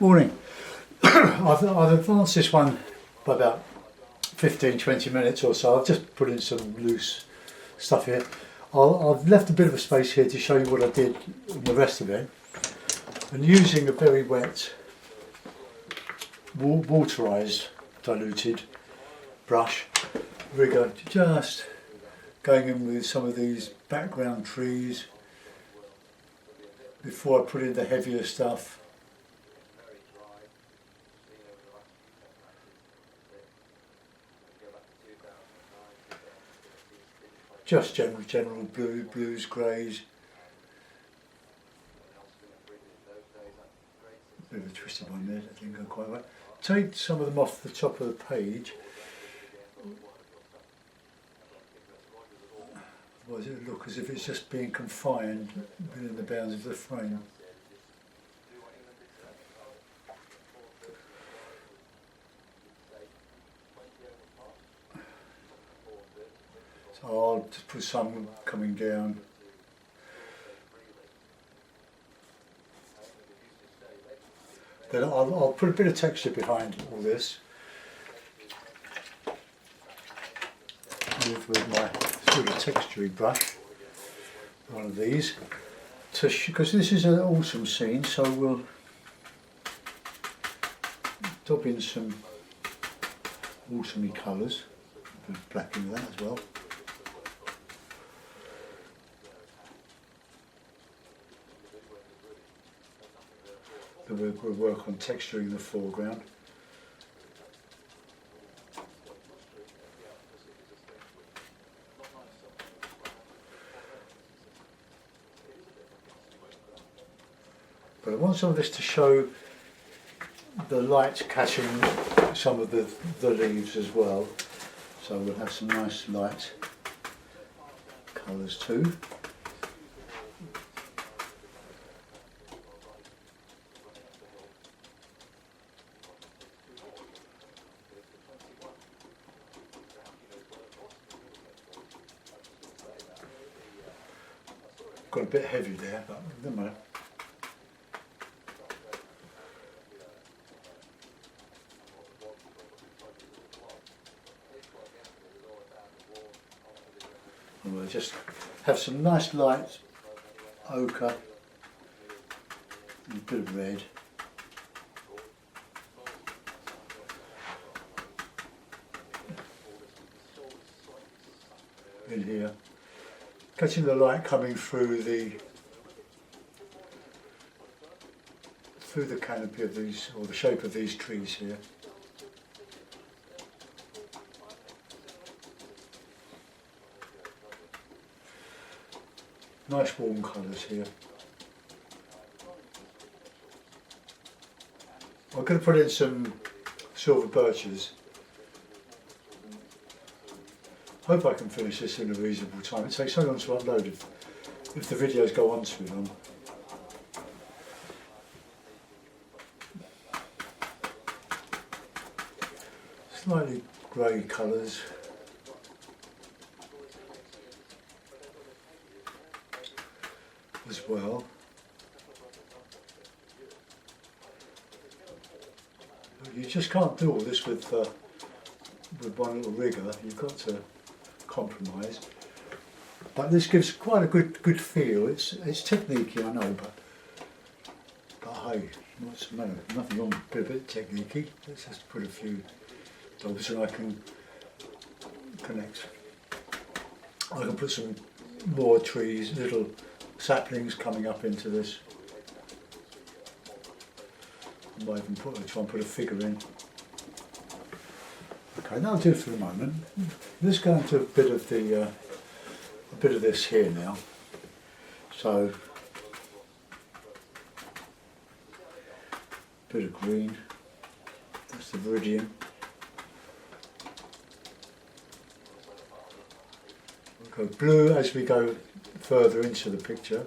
Morning. I've advanced this one by about 15-20 minutes or so. I've just put in some loose stuff here. I've left a bit of a space here to show you what I did in the rest of it. And using a very wet, waterised, diluted brush, we're going to just going in with some of these background trees before I put in the heavier stuff. Just general blues, greys. Bit of a twisted one there, that didn't go quite right. Take some of them off the top of the page. Otherwise it would look as if it's just being confined within the bounds of the frame. So I'll just put some coming down. Then I'll put a bit of texture behind all this with my sort of texturing brush, one of these, because this is an autumn scene, so we'll dab in some autumny colours, a bit of black in that as well. Then we'll work on texturing the foreground. But I want some of this to show the light catching some of the leaves as well. So we'll have some nice light colours too. Got a bit heavy there, but doesn't matter. And we'll just have some nice light ochre and a bit of red. In here. Catching the light coming through the canopy of these, or the shape of these trees here. Nice warm colours here. I'm going to put in some silver birches. Hope I can finish this in a reasonable time. It takes so long to upload if the videos go on too long. Slightly grey colours. As well. You just can't do all this with one little rigger. You've got to compromise, but this gives quite a good feel. It's techniquey, I know, but hey, what's the matter? Nothing wrong with a bit techniquey. Let's just put a few dots and I can connect. I can put some more trees, little saplings coming up into this. I might even try and put a figure in. Okay, that'll do for the moment. Let's go into a bit of this here now. So, a bit of green. That's the viridian. We'll go blue as we go further into the picture.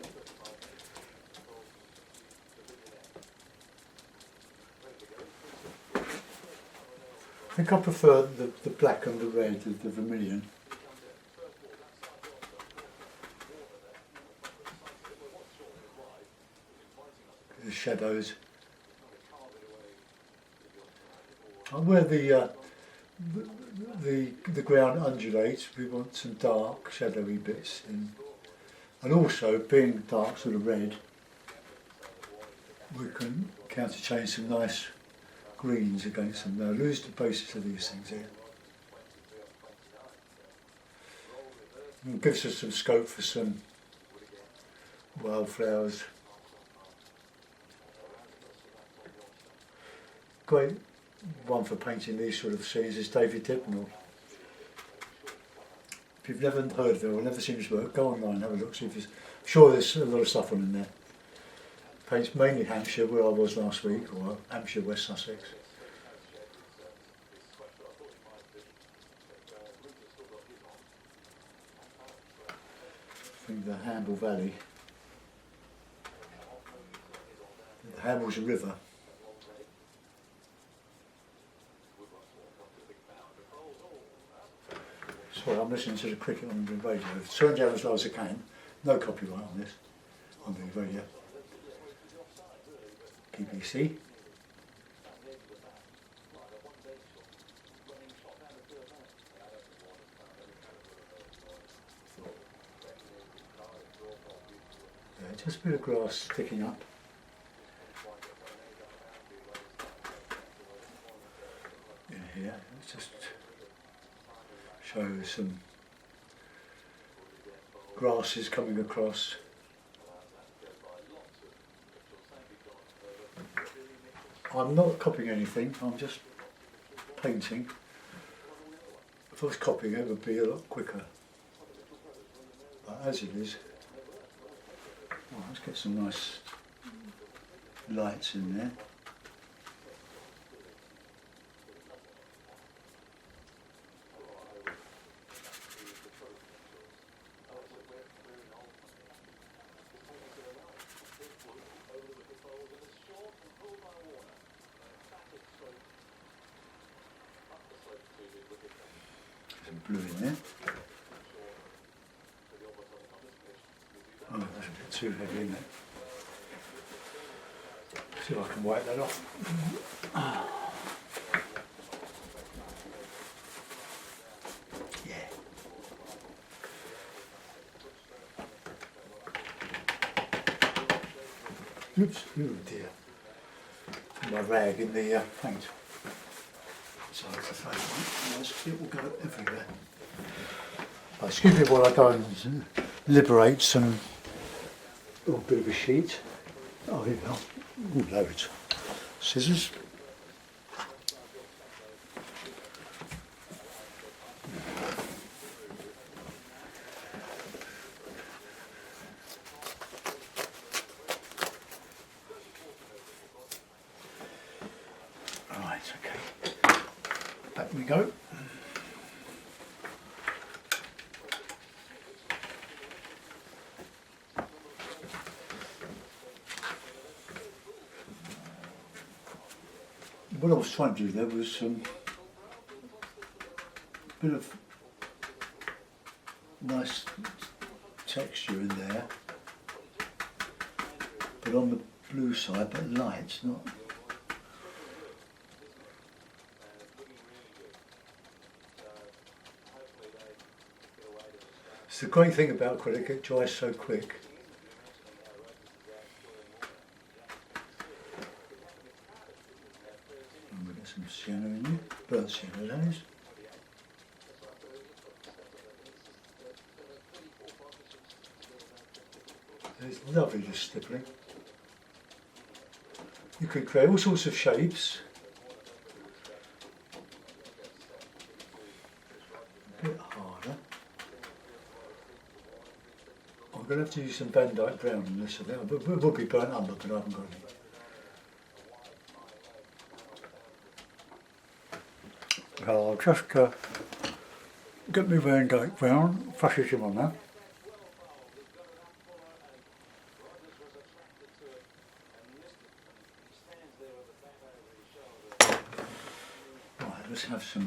I think I prefer the black and the red, the vermilion. The shadows. where the ground undulates, we want some dark, shadowy bits in. And also, being dark, sort of red, we can counterchange some nice greens against them. Now, lose the basis of these things here. It gives us some scope for some wildflowers. Great one for painting these sort of scenes is David Dibnall. If you've never heard of it or never seen his work, go online and have a look. See if I'm sure there's a lot of stuff on in there. Paints mainly Hampshire, where I was last week, or Hampshire, West Sussex. I think the Hamble Valley. The Hamble's a river. Sorry, I'm listening to the cricket on the radio. Turn down as low as I can. No copyright on this, on the radio. BBC. Yeah, just a bit of grass sticking up. In here, let's just show some grasses coming across. I'm not copying anything, I'm just painting. If I was copying it would be a lot quicker. But as it is, well, let's get some nice lights in there. Some blue in there. Oh, that's a bit too heavy, isn't it? See if I can wipe that off. Yeah. Oops, oh dear. My rag in the paint. So it's a favourite. It will go everywhere. Excuse me while I go and liberate some. Oh, a bit of a sheet. Oh, here we go. Ooh, loads. Scissors. Right, okay. Back we go. What I was trying to do there was a bit of nice texture in there, but on the blue side, but light, not. It's the great thing about acrylic, it dries so quick. Some sienna in there, burnt sienna that is. It's lovely, this stippling. You can create all sorts of shapes. A bit harder. I'm going to have to use some Van Dyke brown in this, I think. It will be burnt umber, but I haven't got any. I'll just get my Van Dyke brown, flushes him on that. Right, let's have just a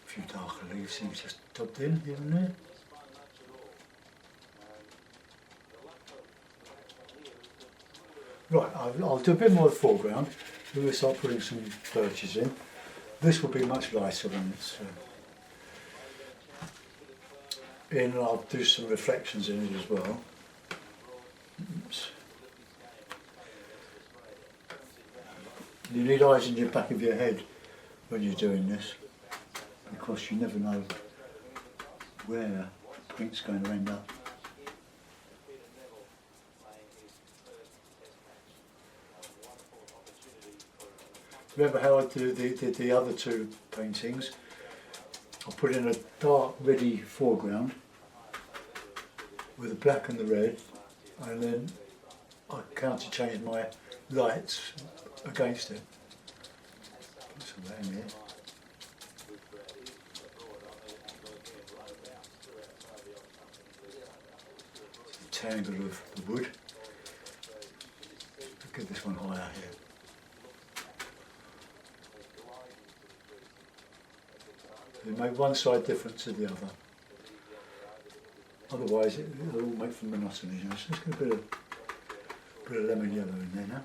few darker leaves, seems just dubbed in here and there. Right, I'll do a bit more of the foreground. Then we'll start putting some birches in. This will be much lighter when it's in, and I'll do some reflections in it as well. Oops. You need eyes in the back of your head when you're doing this, because you never know where the paint's going to end up. Remember how I did the other two paintings? I put in a dark reddy foreground with the black and the red, and then I counter changed my lights against it. Put some of that in here. The tangle of the wood. Get this one higher here. It make one side different to the other. Otherwise, it'll all make for monotony. You know? So let's get a bit of lemon yellow in there now.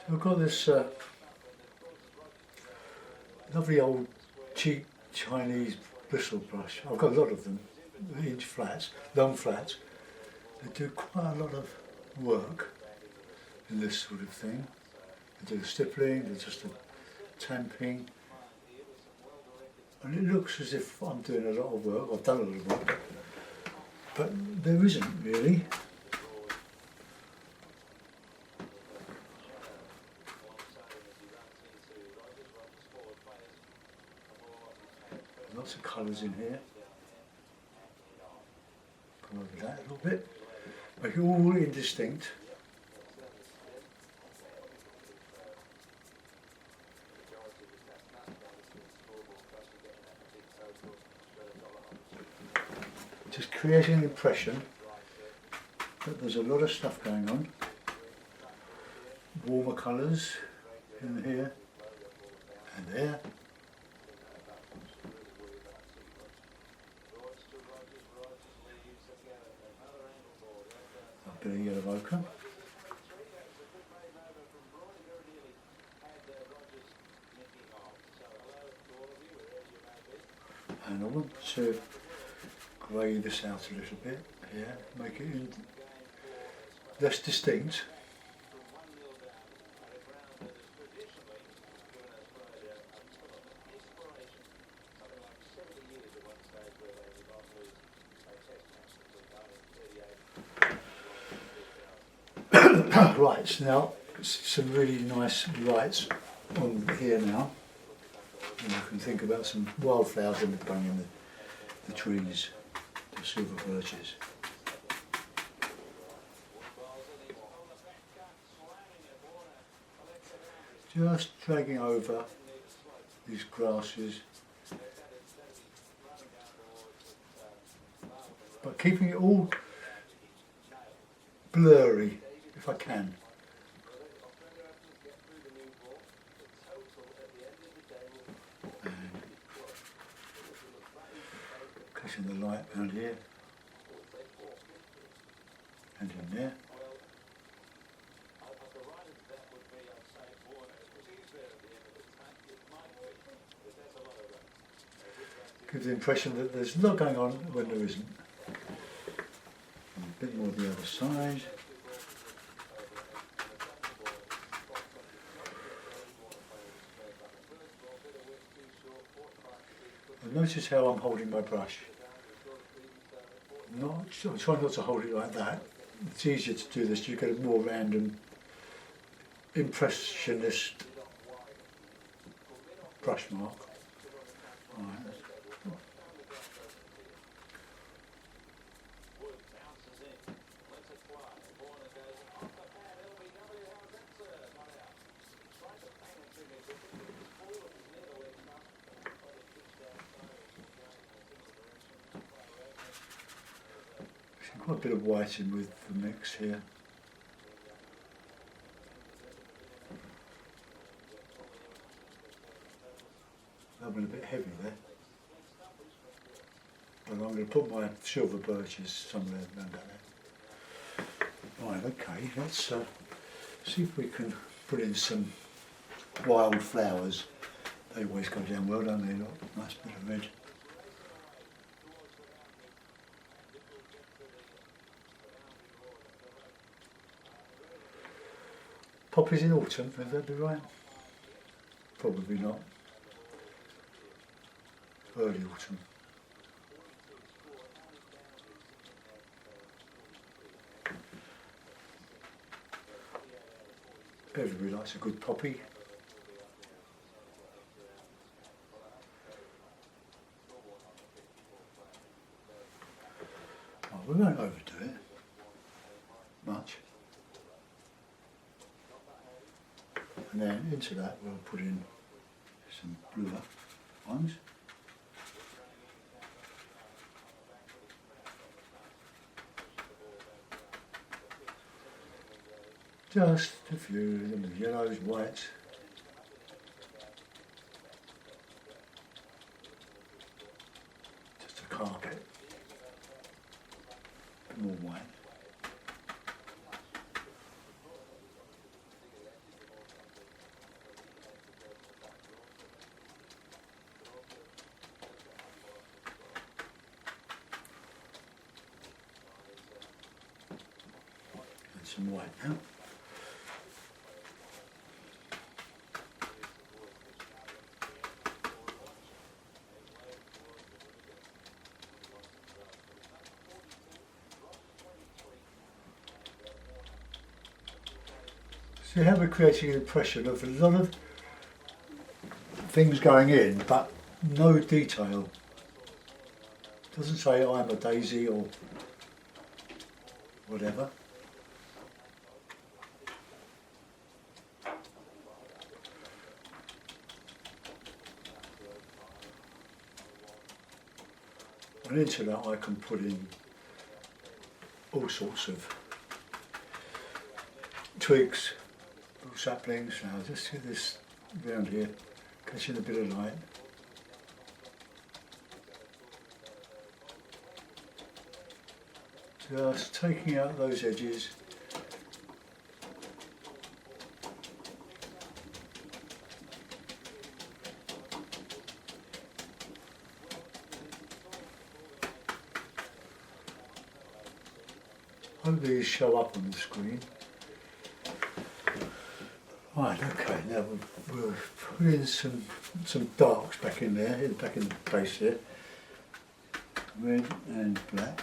So I've got this lovely old cheap Chinese bristle brush. I've got a lot of them, inch flats, long flats. They do quite a lot of work in this sort of thing. They do the stippling, they just the tamping. And it looks as if I'm doing a lot of work. I've done a lot of work, but there isn't really. Lots of colours in here. Come over that a little bit. Make it all indistinct. Just creating an impression that there's a lot of stuff going on. Warmer colours in here and there. A bit of yellow ochre. And I want to grey this out a little bit here, make it less distinct. Right, so now some really nice lights on here now. And you can think about some wildflowers in the trees, the silver birches. Just dragging over these grasses, but keeping it all blurry if I can. And catching the light around here and in there. Gives the impression that there's a lot going on when there isn't. And a bit more the other side. And notice how I'm holding my brush. I try not to hold it like that. It's easier to do this. You get a more random, impressionist brush mark. Right. Quite a bit of white in with the mix here. That went a bit heavy there. But I'm going to put my silver birches somewhere around there. Right, okay, let's see if we can put in some wild flowers. They always go down well, don't they? Look, nice bit of red. Poppies in autumn, would that be right? Probably not. Early autumn. Everybody likes a good poppy. Oh, we won't overdo it much. And then into that we'll put in some bluer ones. Just a few of them, yellows, whites. Just a carpet. More white. And some white now. So how we're creating an impression of a lot of things going in, but no detail. Doesn't say I'm a daisy or whatever. And into that I can put in all sorts of twigs, little saplings. Now just get this round here, catching a bit of light. Just taking out those edges. Hope these show up on the screen. Right, okay, now we'll put in some darks back in there, back in the place here. Red and black.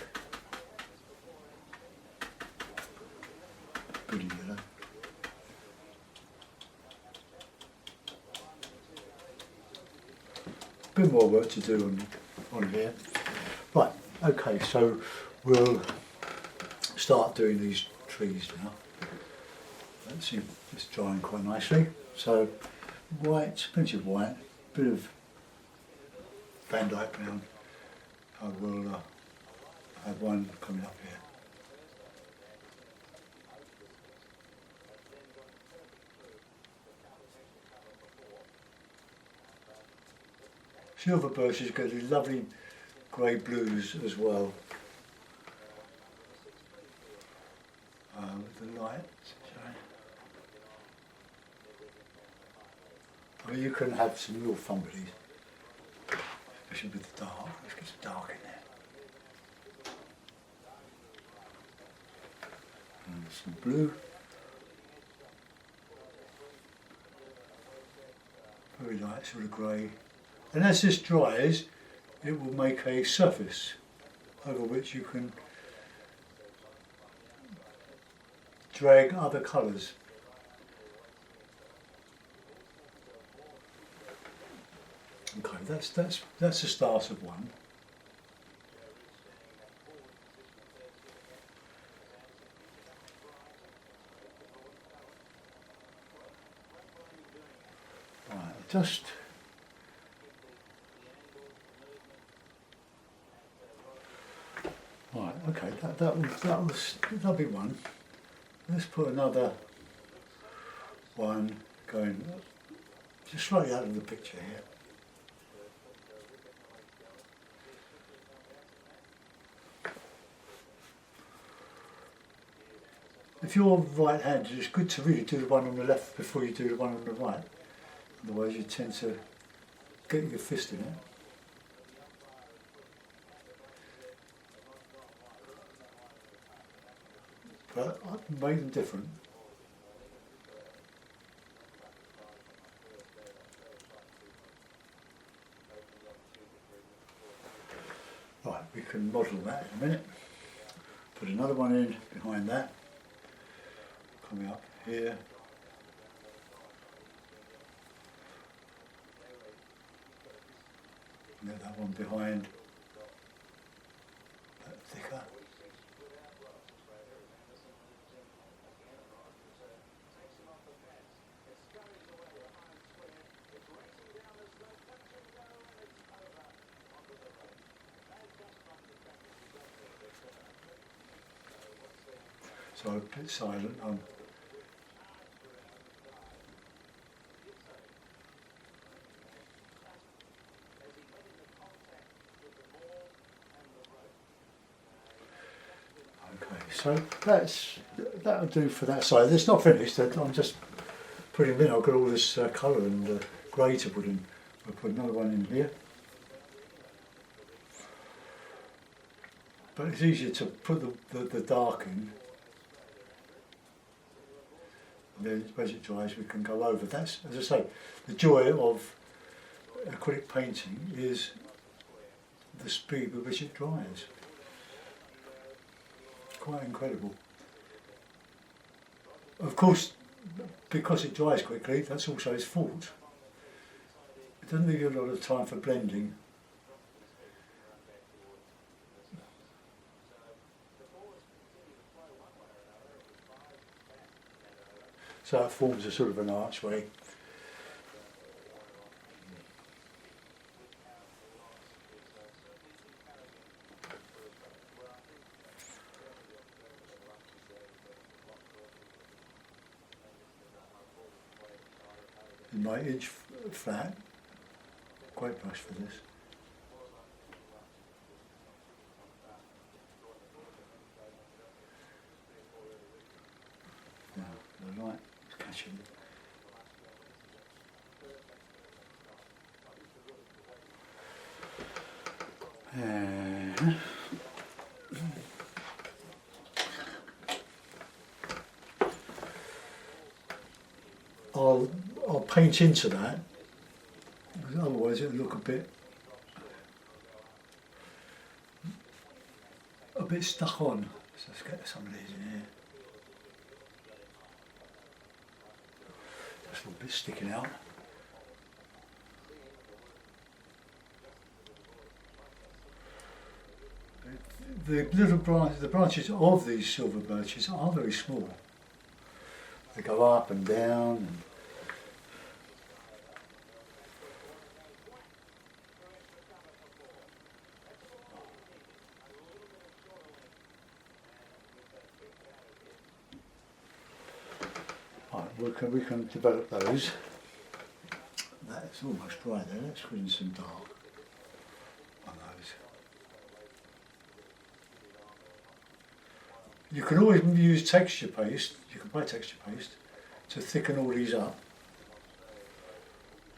Pretty yellow. Bit more work to do on here. Right, okay, so we'll start doing these trees now. Let's see, it's drying quite nicely. So white, plenty of white, bit of Van Dyke brown. I will have one coming up here. Silver birches get these lovely grey blues as well. With the light. I mean, you can have some real fun with these, especially with the dark. Let's get some dark in there. And some blue. Very light sort of grey. And as this dries, it will make a surface over which you can drag other colours. Okay, that's the start of one. Right, just right. Okay, that'll be one. Let's put another one going just slightly out of the picture here. if you're right-handed, it's good to really do the one on the left before you do the one on the right. Otherwise you tend to get your fist in it. But I can make them different. Right, we can model that in a minute. Put another one in behind that. Coming up here. Get that one behind. A bit thicker. So a bit silent. So that'll do for that side. It's not finished. I'm just putting in. I've got all this colour and grey to put in. I'll put another one in here. But it's easier to put the dark in. And then as it dries, we can go over. That's, as I say, the joy of acrylic painting is the speed with which it dries. Quite incredible. Of course, because it dries quickly, that's also its fault. It doesn't leave you a lot of time for blending. So it forms a sort of an archway. In my inch flat, great brush for this. Now, the light is catching. I'll paint into that, because otherwise it'll look a bit stuck on. So let's get some of these in here. Just a little bit sticking out. The little branches, the branches of these silver birches are very small. They go up and down. And right, we can develop those. That's almost dry there. Let's put in some dark on those. You can always use texture paste. You can buy texture paste to thicken all these up.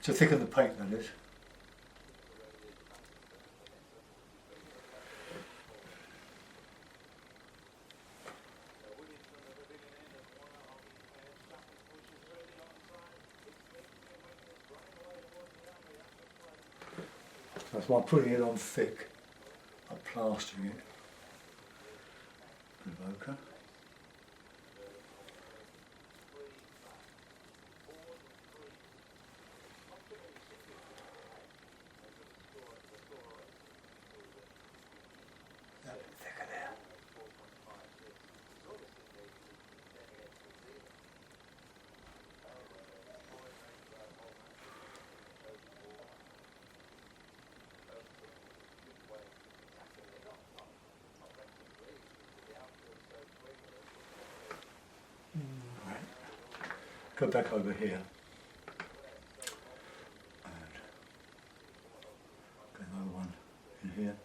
To thicken the paint, that is. That's why I'm putting it on thick. I'm plastering it. With ochre. A bit thicker there. Right. Go back over here and get another one in here.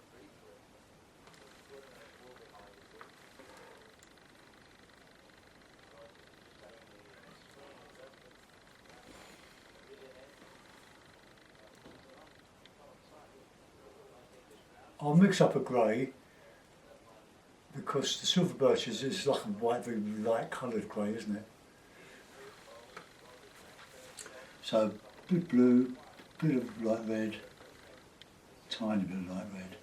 I'll mix up a grey because the silver birch is like a white, very light coloured grey, isn't it? So bit of blue, bit of light red, tiny bit of light red,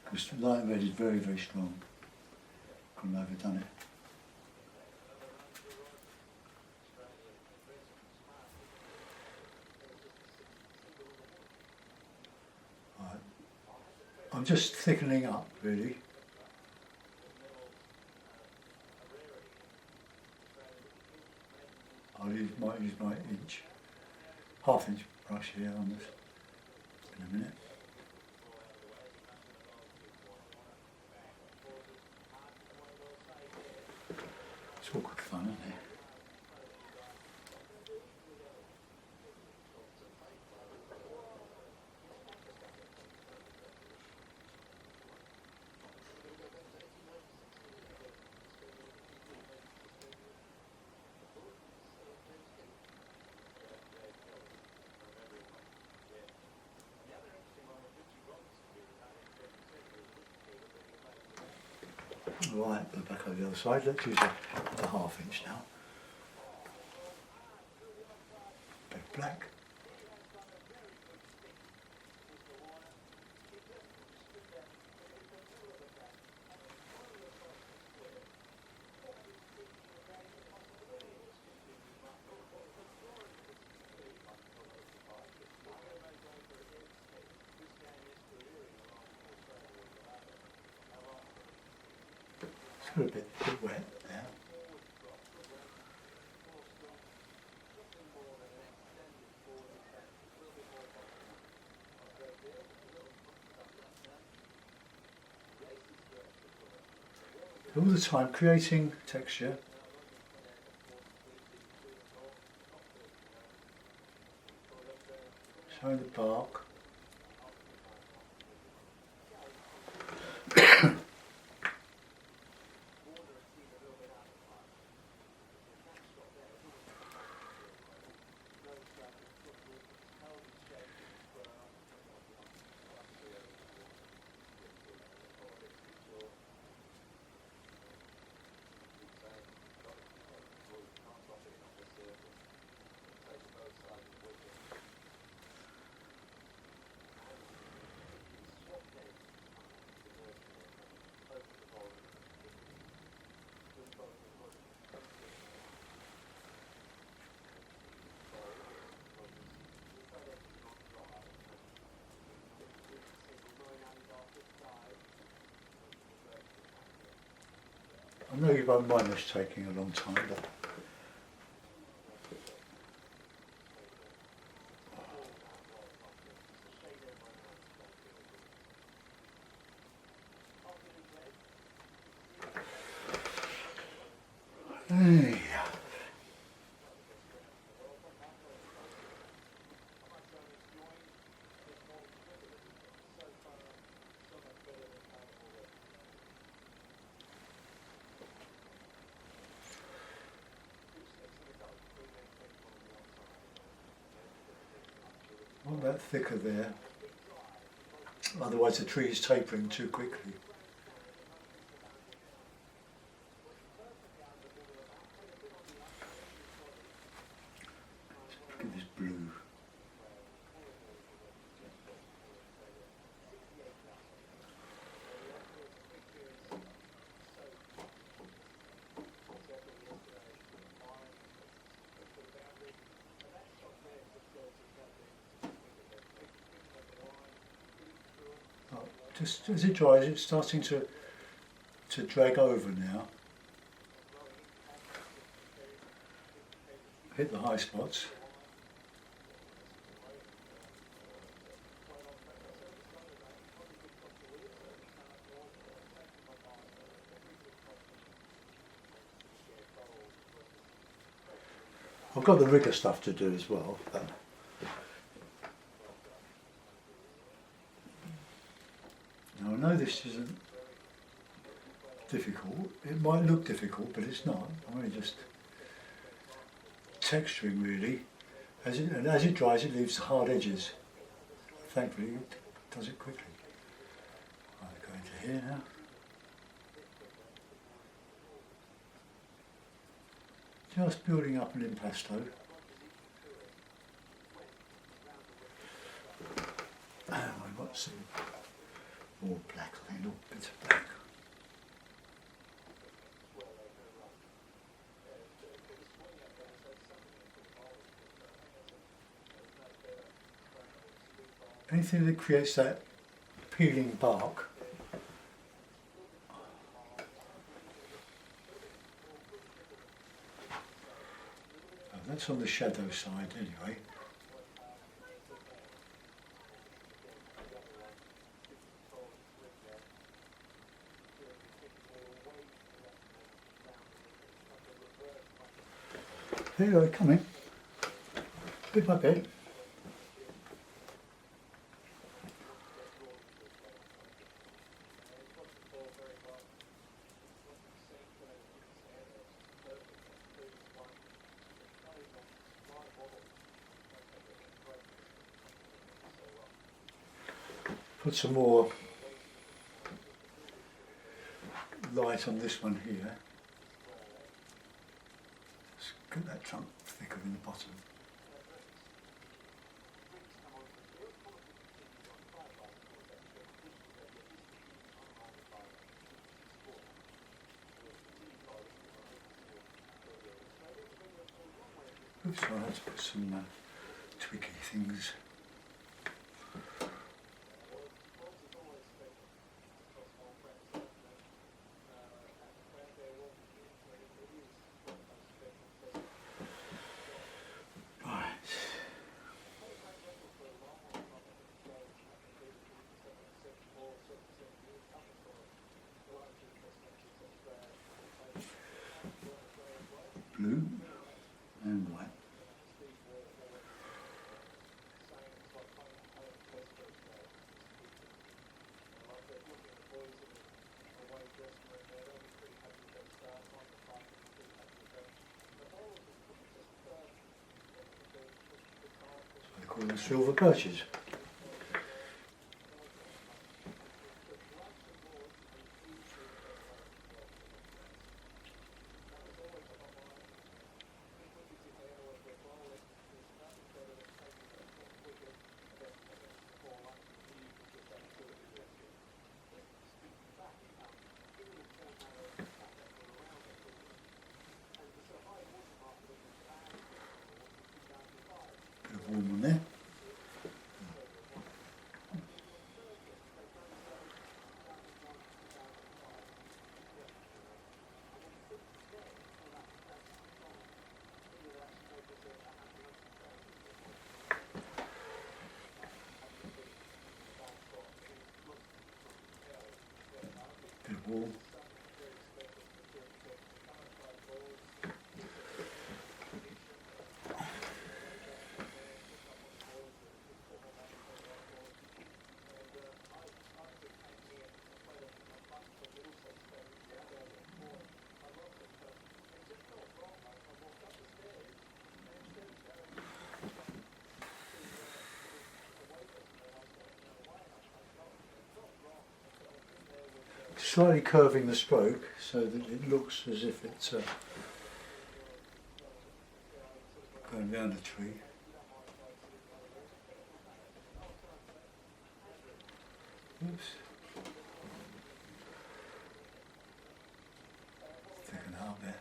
because light red is very, very strong. Couldn't have overdone it. Right. I'm just thickening up, really. Might use my half-inch brush here on this in a minute. It's all good fun, isn't it? Right, go back over the other side. Let's use the half-inch now. Bit of black. It's got a bit wet now. All the time creating texture. Showing the bark. I know you won't mind this taking a long time, but hey. Want that thicker there, otherwise the tree is tapering too quickly. Look at this blue. Just as it dries, it's starting to drag over now. Hit the high spots. I've got the rigger stuff to do as well. Now I know this isn't difficult. It might look difficult, but it's not. I'm only just texturing really. And as it dries, it leaves hard edges. Thankfully, it does it quickly. Right. Into here now. Just building up an impasto. And we've got some more black, a little bit of black. Anything that creates that peeling bark. Oh, that's on the shadow side anyway. There you go, coming. Bit by bit. Put some more light on this one here. Let's get that trunk thicker in the bottom. Oops, I have to put some twiggy things. Blue and white. So they call them silver birches. Bit of warm on there. Bit of warm. Slightly curving the stroke so that it looks as if it's going round a tree. Oops. Thicken out there.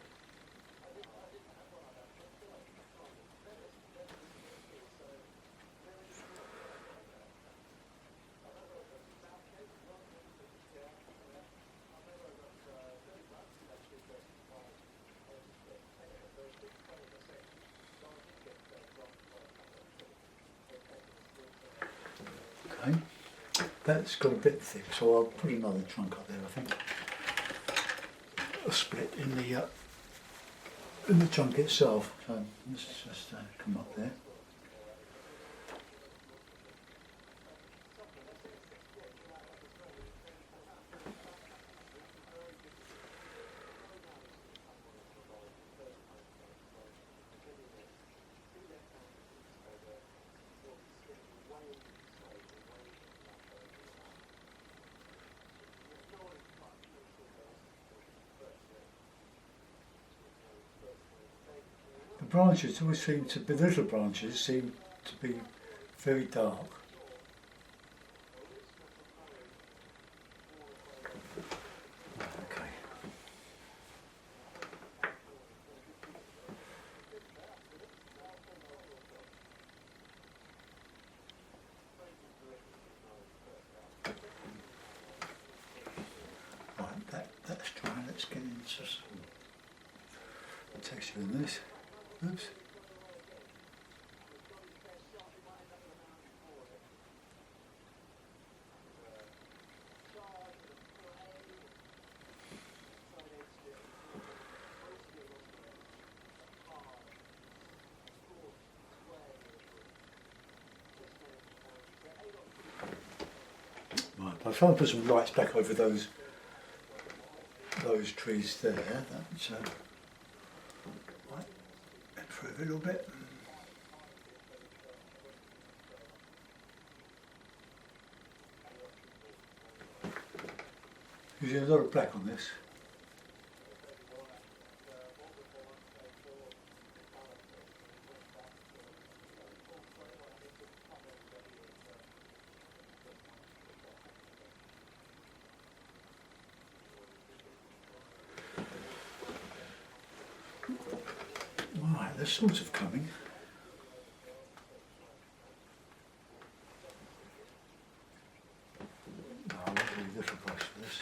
Okay, that's got a bit thick, so I'll put another trunk up there. I think a split in the trunk itself. So let's just come up there. branches always seem to be, the little branches seem to be very dark. Okay. Right, that's dry. Let's get into some texture in this. Oops. Right, I'll try and put some lights back over those trees there. That's might improve a little bit. Using a lot of black on this. Right, they're sort of coming. No, I want a little brush for this.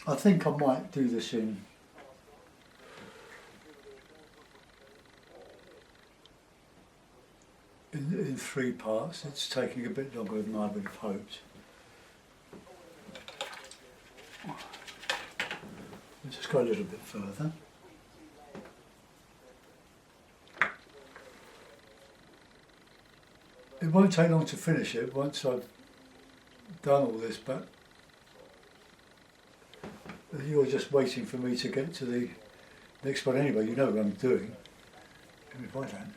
I think I might do this in three parts. It's taking a bit longer than I would have hoped. I'll just go a little bit further. It won't take long to finish it once I've done all this, but you're just waiting for me to get to the next one anyway. You know what I'm doing. If I don't.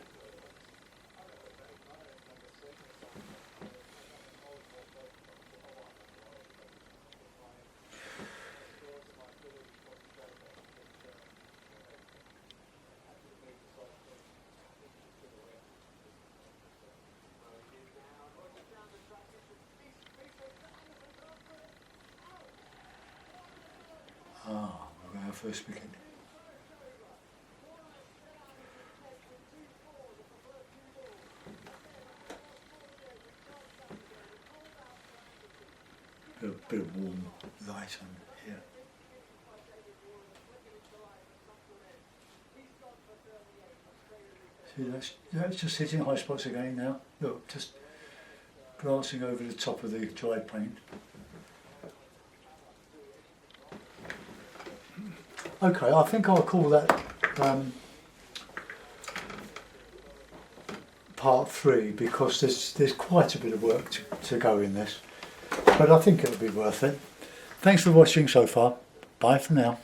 We're going to first begin. A bit of warm light on here. See, that's just hitting high spots again now. Look, just glancing over the top of the dry paint. Okay, I think I'll call that part 3 because there's quite a bit of work to go in this, but I think it'll be worth it. Thanks for watching so far. Bye for now.